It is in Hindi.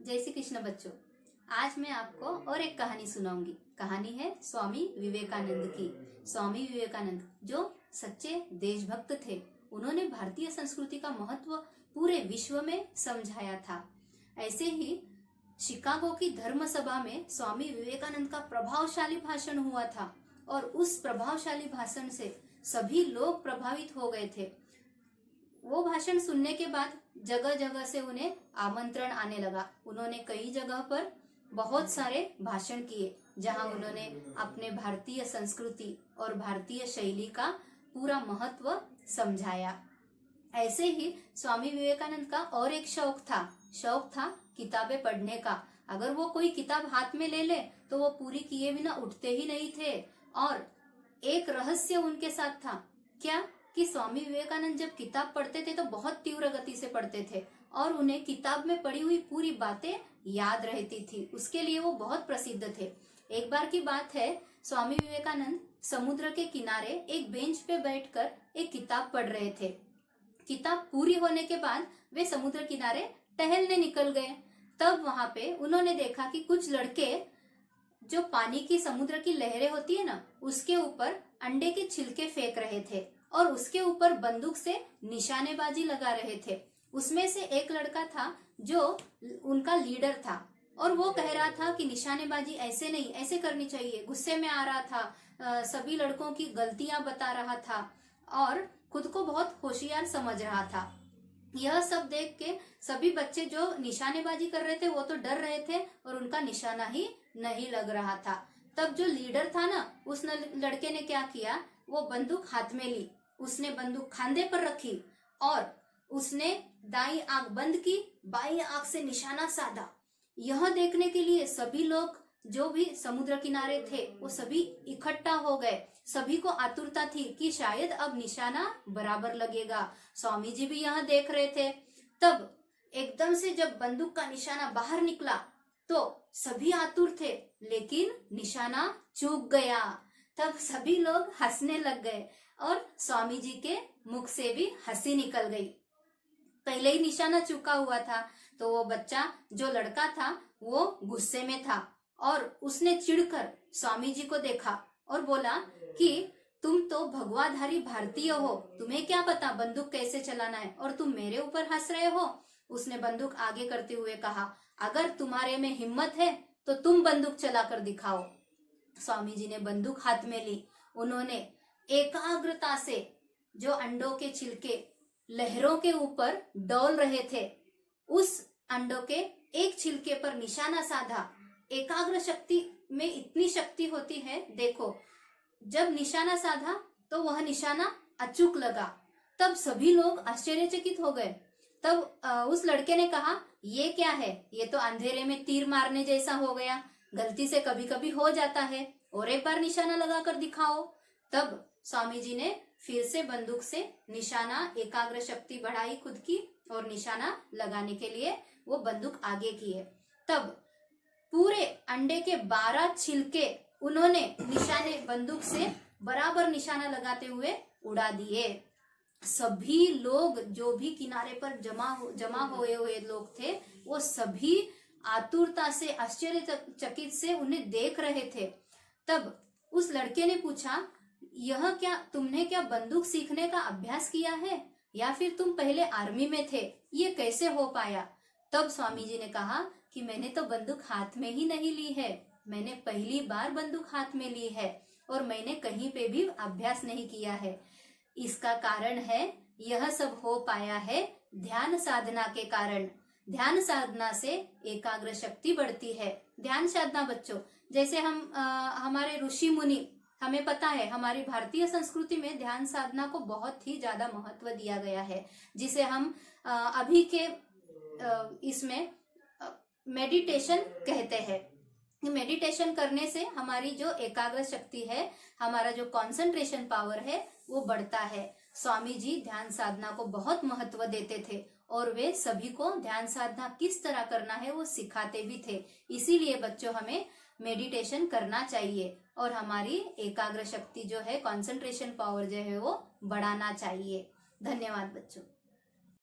जय श्री कृष्ण बच्चों। आज मैं आपको और एक कहानी सुनाऊंगी। कहानी है स्वामी विवेकानंद की। स्वामी विवेकानंद जो सच्चे देशभक्त थे, उन्होंने भारतीय संस्कृति का महत्व पूरे विश्व में समझाया था। ऐसे ही शिकागो की धर्म सभा में स्वामी विवेकानंद का प्रभावशाली भाषण हुआ था और उस प्रभावशाली भाषण से सभी लोग प्रभावित हो गए थे। वो भाषण सुनने के बाद जगह जगह से उन्हें आमंत्रण आने लगा। उन्होंने कई जगह पर बहुत सारे भाषण किए, जहां उन्होंने अपने भारतीय संस्कृति और भारतीय शैली का पूरा महत्व समझाया। ऐसे ही स्वामी विवेकानंद का और एक शौक था किताबें पढ़ने का। अगर वो कोई किताब हाथ में ले ले तो वो पूरी किए बिना उठते ही नहीं थे। और एक रहस्य उनके साथ था क्या कि स्वामी विवेकानंद जब किताब पढ़ते थे तो बहुत तीव्र गति से पढ़ते थे और उन्हें किताब में पढ़ी हुई पूरी बातें याद रहती थी। उसके लिए वो बहुत प्रसिद्ध थे। एक बार की बात है, स्वामी विवेकानंद समुद्र के किनारे एक बेंच पे बैठकर एक किताब पढ़ रहे थे। किताब पूरी होने के बाद वे समुद्र किनारे टहलने निकल गए। तब वहां पे उन्होंने देखा कि कुछ लड़के जो पानी की समुद्र की लहरें होती है ना, उसके ऊपर अंडे के छिलके फेंक रहे थे और उसके ऊपर बंदूक से निशानेबाजी लगा रहे थे। उसमें से एक लड़का था जो उनका लीडर था और वो कह रहा था कि निशानेबाजी ऐसे नहीं, ऐसे करनी चाहिए। गुस्से में आ रहा था, सभी लड़कों की गलतियां बता रहा था और खुद को बहुत होशियार समझ रहा था। यह सब देख के सभी बच्चे जो निशानेबाजी कर रहे थे वो तो डर रहे थे और उनका निशाना ही नहीं लग रहा था। तब जो लीडर था ना, उस लड़के ने क्या किया, वो बंदूक हाथ में ली, उसने बंदूक खांधे पर रखी और उसने दाईं आंख बंद की, बाईं आंख से निशाना साधा। यह देखने के लिए सभी लोग जो भी समुद्र किनारे थे वो सभी इकट्ठा हो गए। सभी को आतुरता थी कि शायद अब निशाना बराबर लगेगा। स्वामी जी भी यह देख रहे थे। तब एकदम से जब बंदूक का निशाना बाहर निकला तो सभी आतुर थे, लेकिन निशाना चूक गया। तब सभी लोग हंसने लग गए और स्वामी जी के मुख से भी हंसी निकल गई। पहले ही निशाना चूका हुआ था तो वो बच्चा जो लड़का था वो गुस्से में था और उसने चिढ़कर स्वामी जी को देखा और बोला कि तुम तो भगवाधारी भारतीय हो, तुम्हें क्या पता बंदूक कैसे चलाना है और तुम मेरे ऊपर हंस रहे हो। उसने बंदूक आगे करते हुए कहा, अगर तुम्हारे में हिम्मत है तो तुम बंदूक चलाकर दिखाओ। स्वामी जी ने बंदूक हाथ में ली। उन्होंने एकाग्रता से जो अंडों के छिलके लहरों के ऊपर डोल रहे थे, उस अंडों के एक छिलके पर निशाना साधा। एकाग्र शक्ति में इतनी शक्ति होती है, देखो जब निशाना साधा तो वह निशाना अचूक लगा। तब सभी लोग आश्चर्यचकित हो गए। तब उस लड़के ने कहा, ये क्या है, ये तो अंधेरे में तीर मारने जैसा हो गया, गलती से कभी कभी हो जाता है, और एक बार निशाना लगाकर दिखाओ। तब स्वामी जी ने फिर से बंदूक से निशाना, एकाग्र शक्ति बढ़ाई खुद की और निशाना लगाने के लिए वो बंदूक आगे किए। तब पूरे अंडे के 12 छिलके उन्होंने निशाने बंदूक से बराबर निशाना लगाते हुए उड़ा दिए। सभी लोग जो भी किनारे पर जमा हुए लोग थे वो सभी आतुरता से, आश्चर्यचकित से उन्हें देख रहे थे। तब उस लड़के ने पूछा, तुमने क्या बंदूक सीखने का अभ्यास किया है या फिर तुम पहले आर्मी में थे, ये कैसे हो पाया। तब स्वामी जी ने कहा कि मैंने तो बंदूक हाथ में ही नहीं ली है, मैंने पहली बार बंदूक हाथ में ली है और मैंने कहीं पे भी अभ्यास नहीं किया है। इसका कारण है, यह सब हो पाया है ध्यान साधना के कारण। ध्यान साधना से एकाग्र शक्ति बढ़ती है। ध्यान साधना बच्चों, जैसे हमारे ऋषि मुनि, हमें पता है हमारी भारतीय संस्कृति में ध्यान साधना को बहुत ही ज्यादा महत्व दिया गया है, जिसे हम अभी के इसमें मेडिटेशन कहते हैं। मेडिटेशन करने से हमारी जो एकाग्र शक्ति है, हमारा जो कंसंट्रेशन पावर है वो बढ़ता है। स्वामी जी ध्यान साधना को बहुत महत्व देते थे और वे सभी को ध्यान साधना किस तरह करना है वो सिखाते भी थे। इसीलिए बच्चों हमें मेडिटेशन करना चाहिए और हमारी एकाग्र शक्ति जो है, कंसंट्रेशन पावर जो है वो बढ़ाना चाहिए। धन्यवाद बच्चों।